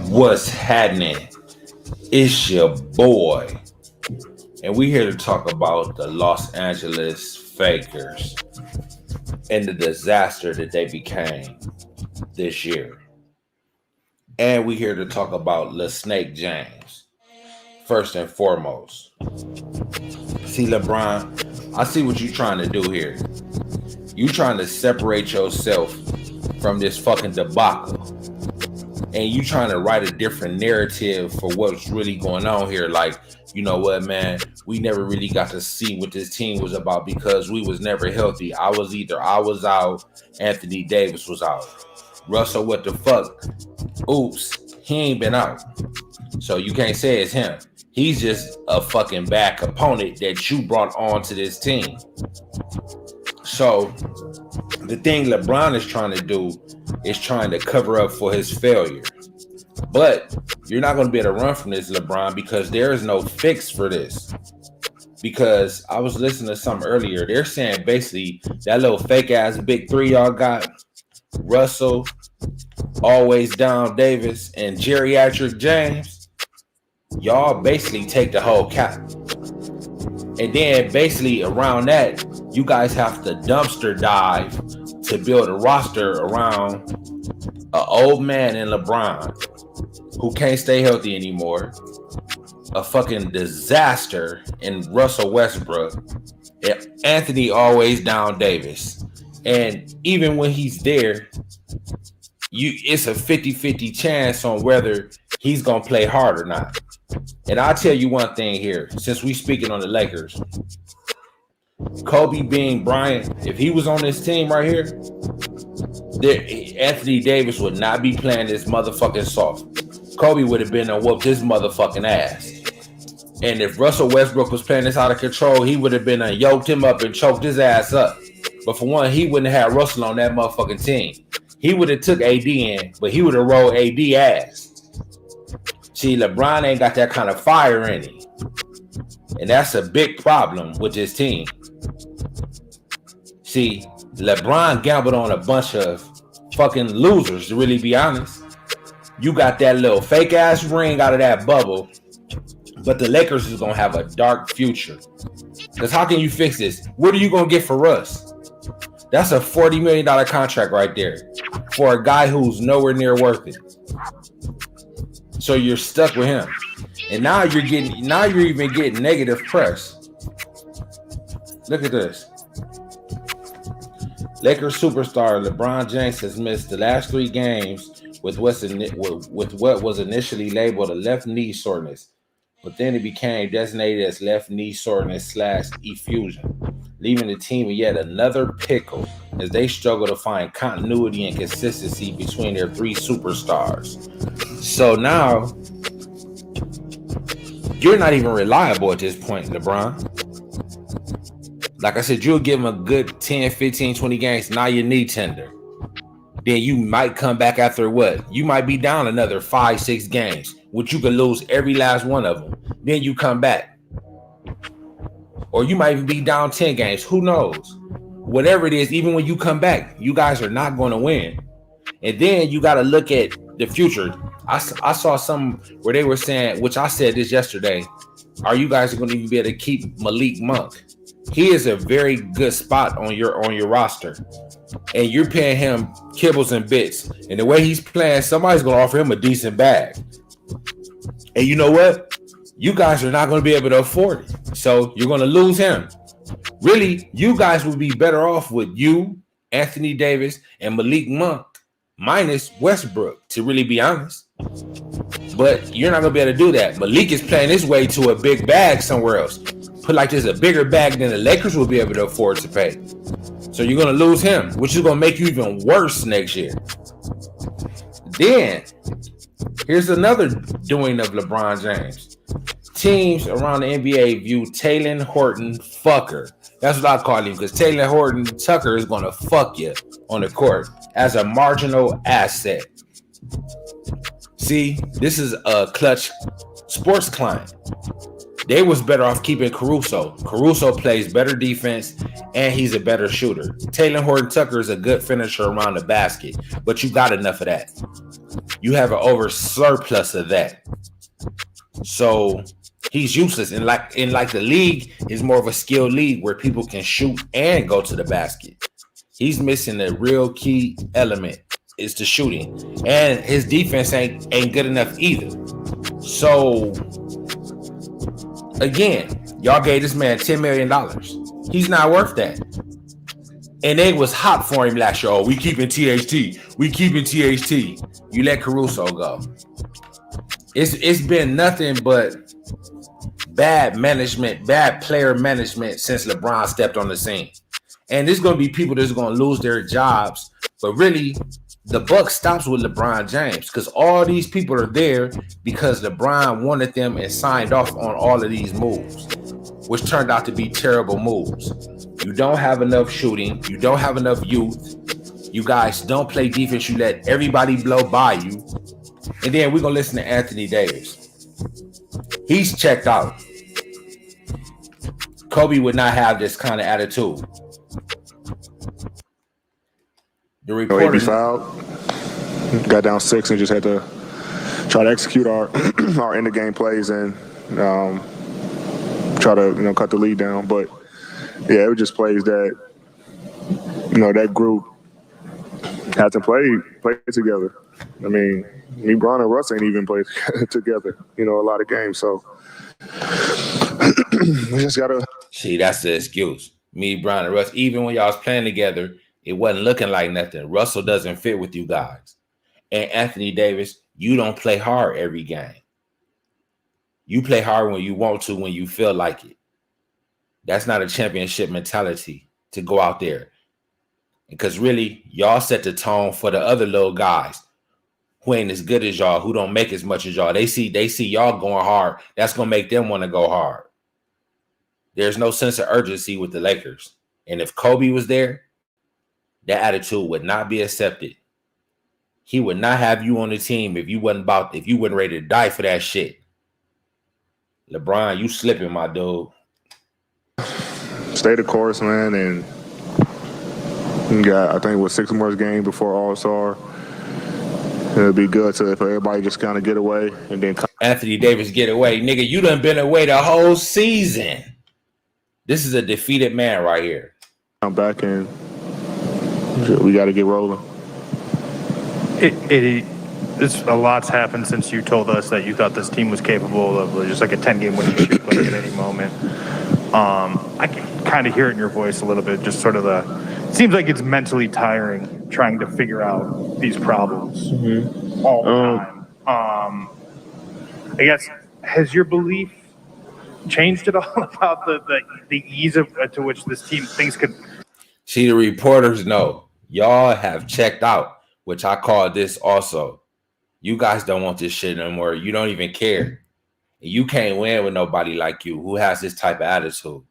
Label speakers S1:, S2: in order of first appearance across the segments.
S1: What's happening? It's your boy, and we here to talk about the Los Angeles Fakers and the disaster that they became this year. And we here to talk about Snake James first and foremost. See, LeBron, I see what you trying to do here. You trying to separate yourself from this fucking debacle. And you trying to write a different narrative for what's really going on here. Like, you know what, man, we never really got to see what this team was about because we was never healthy. I was out, Anthony Davis was out. Russell, what the fuck? Oops, he ain't been out. So you can't say it's him. He's just a fucking bad component that you brought onto this team. So the thing LeBron is trying to do is trying to cover up for his failure. But you're not going to be able to run from this, LeBron, because there is no fix for this. Because I was listening to something earlier. They're saying basically that little fake ass big three y'all got, Russell, always down Davis, and geriatric James, y'all basically take the whole cap. And then basically around that, you guys have to dumpster dive to build a roster around an old man in LeBron who can't stay healthy anymore, a fucking disaster in Russell Westbrook, and Anthony always down Davis. And even when he's there, it's a 50-50 chance on whether he's going to play hard or not. And I'll tell you one thing here, since we speaking on the Lakers, Kobe being Bryant, if he was on this team right here, Anthony Davis would not be playing this motherfucking soft. Kobe would have been and whooped his motherfucking ass. And if Russell Westbrook was playing this out of control, he would have been and yoked him up and choked his ass up. But for one, he wouldn't have had Russell on that motherfucking team. He would have took AD in, but he would have rolled AD ass. See, LeBron ain't got that kind of fire in him. And that's a big problem with this team. See, LeBron gambled on a bunch of fucking losers, to really be honest. You got that little fake ass ring out of that bubble, but the Lakers is going to have a dark future. Because how can you fix this? What are you going to get for Russ? That's a $40 million contract right there for a guy who's nowhere near worth it. So you're stuck with him. And now you're even getting negative press. Look at this. Lakers superstar LeBron James has missed the last 3 games with what was initially labeled a left knee soreness, but then it became designated as left knee soreness / effusion, leaving the team in yet another pickle as they struggle to find continuity and consistency between their 3 superstars. So now, you're not even reliable at this point, LeBron. Like I said, you'll give him a good 10, 15, 20 games. Now your knee tender. Then you might come back after what? You might be down another 5, 6 games, which you could lose every last one of them. Then you come back. Or you might even be down 10 games. Who knows? Whatever it is, even when you come back, you guys are not going to win. And then you got to look at the future. I saw some where they were saying, which I said this yesterday, are you guys going to even be able to keep Malik Monk? He is a very good spot on your roster. And you're paying him kibbles and bits. And the way he's playing, somebody's going to offer him a decent bag. And you know what? You guys are not going to be able to afford it. So you're going to lose him. Really, you guys would be better off with you, Anthony Davis, and Malik Monk, minus Westbrook, to really be honest. But you're not going to be able to do that. Malik is playing his way to a big bag somewhere else. Put like this, a bigger bag than the Lakers will be able to afford to pay. So you're going to lose him, which is going to make you even worse next year. Then, here's another doing of LeBron James. Teams around the NBA view Taylor Horton fucker. That's what I call him, because Taylor Horton Tucker is going to fuck you on the court as a marginal asset. See, this is a clutch sports client. They was better off keeping Caruso. Caruso plays better defense, and he's a better shooter. Taylor Horton-Tucker is a good finisher around the basket, but you got enough of that. You have an over surplus of that. So he's useless. And like the league is more of a skill league where people can shoot and go to the basket. He's missing the real key element is the shooting. And his defense ain't good enough either. So again, y'all gave this man $10 million. He's not worth that. And they was hot for him last year. Oh, we keeping THT. We keeping THT. You let Caruso go. It's been nothing but bad management, bad player management since LeBron stepped on the scene. And there's going to be people that's going to lose their jobs. But really, the buck stops with LeBron James because all these people are there because LeBron wanted them and signed off on all of these moves, which turned out to be terrible moves. You don't have enough shooting. You don't have enough youth. You guys don't play defense. You let everybody blow by you. And then we're going to listen to Anthony Davis. He's checked out. Kobe would not have this kind of attitude. The reporter
S2: fouled, got down 6 and just had to try to execute our end of game plays and try to cut the lead down. But yeah, it was just plays that that group had to play together. I mean, me, Bron, and Russ ain't even played together, a lot of games. So we just gotta
S1: see. That's the excuse. Me, Bron, and Russ. Even when y'all was playing together, it wasn't looking like nothing. Russell doesn't fit with you guys. And Anthony Davis, you don't play hard every game. You play hard when you want to, when you feel like it. That's not a championship mentality to go out there. Because really, y'all set the tone for the other little guys who ain't as good as y'all, who don't make as much as y'all. They see y'all going hard. That's going to make them want to go hard. There's no sense of urgency with the Lakers. And if Kobe was there, that attitude would not be accepted. He would not have you on the team if you wasn't ready to die for that shit. LeBron, you slipping, my dude.
S2: Stay the course, man, and you got, I think, 6 more games before All-Star. It'll be good if everybody just kind of get away and then
S1: Anthony Davis get away. Nigga, you done been away the whole season. This is a defeated man right here.
S2: Come back and we got to get rolling.
S3: It's a lot's happened since you told us that you thought this team was capable of just like a 10-game winning streak at any moment. I can kind of hear it in your voice a little bit, just sort of it seems like it's mentally tiring trying to figure out these problems all the time. I guess, has your belief changed at all about the ease to which this team things could?
S1: See, the reporters know. Y'all have checked out, which I call this also. You guys don't want this shit no more. You don't even care. You can't win with nobody like you who has this type of attitude.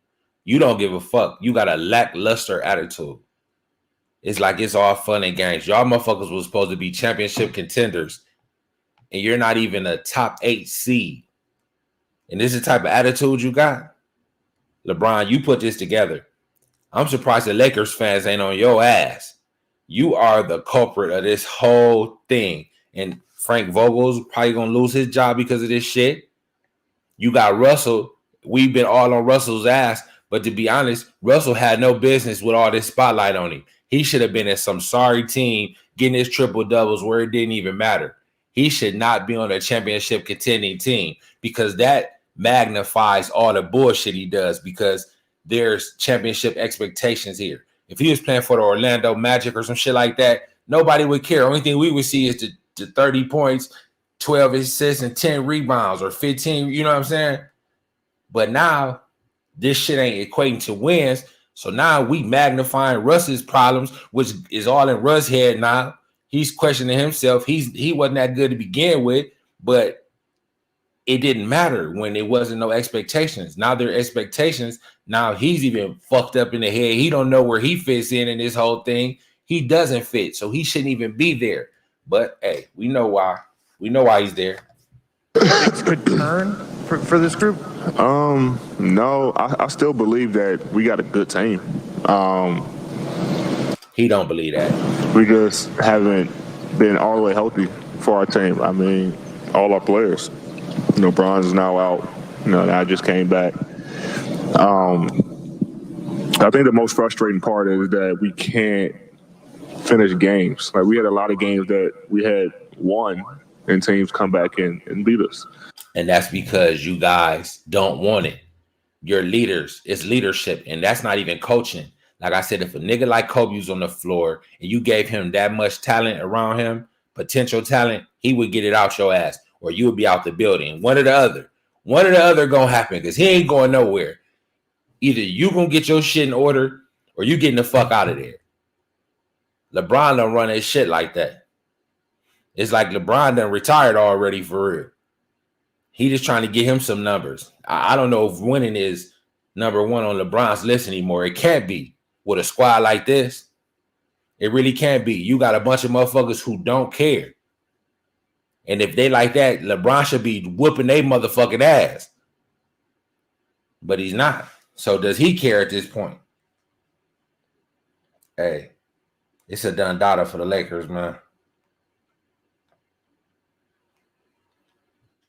S1: You don't give a fuck. You got a lackluster attitude. It's like it's all fun and games. Y'all motherfuckers was supposed to be championship contenders, and you're not even a top 8 seed. And this is the type of attitude you got? LeBron, you put this together. I'm surprised the Lakers fans ain't on your ass. You are the culprit of this whole thing. And Frank Vogel's probably going to lose his job because of this shit. You got Russell. We've been all on Russell's ass. But to be honest, Russell had no business with all this spotlight on him. He should have been in some sorry team getting his triple doubles where it didn't even matter. He should not be on a championship contending team because that magnifies all the bullshit he does because there's championship expectations here. If he was playing for the Orlando Magic or some shit like that, nobody would care. Only thing we would see is the 30 points, 12 assists, and 10 rebounds or 15. You know what I'm saying? But now this shit ain't equating to wins. So now we magnifying Russ's problems, which is all in Russ's head now. He's questioning himself. He wasn't that good to begin with, but it didn't matter when there wasn't no expectations. Now there are expectations. Now he's even fucked up in the head. He don't know where he fits in this whole thing. He doesn't fit, so he shouldn't even be there. But hey, we know why. We know why he's there.
S3: Things could turn for this group?
S2: No, I still believe that we got a good team.
S1: He don't believe that.
S2: We just haven't been all the way healthy for our team. I mean, all our players. Bron's now out. I just came back. I think the most frustrating part is that we can't finish games. Like, we had a lot of games that we had won, and teams come back and beat us.
S1: And that's because you guys don't want it. You're leaders. It's leadership, and that's not even coaching. Like I said, if a nigga like Kobe was on the floor and you gave him that much talent around him, potential talent, he would get it out your ass, or you would be out the building. One or the other. One or the other gonna happen, because he ain't going nowhere. Either you gonna get your shit in order, or you getting the fuck out of there. LeBron don't run his shit like that. It's like LeBron done retired already for real. He just trying to get him some numbers. I don't know if winning is number one on LeBron's list anymore. It can't be with a squad like this. It really can't be. You got a bunch of motherfuckers who don't care. And if they like that, LeBron should be whooping their motherfucking ass. But he's not. So does he care at this point? Hey, it's a done data for the Lakers, man.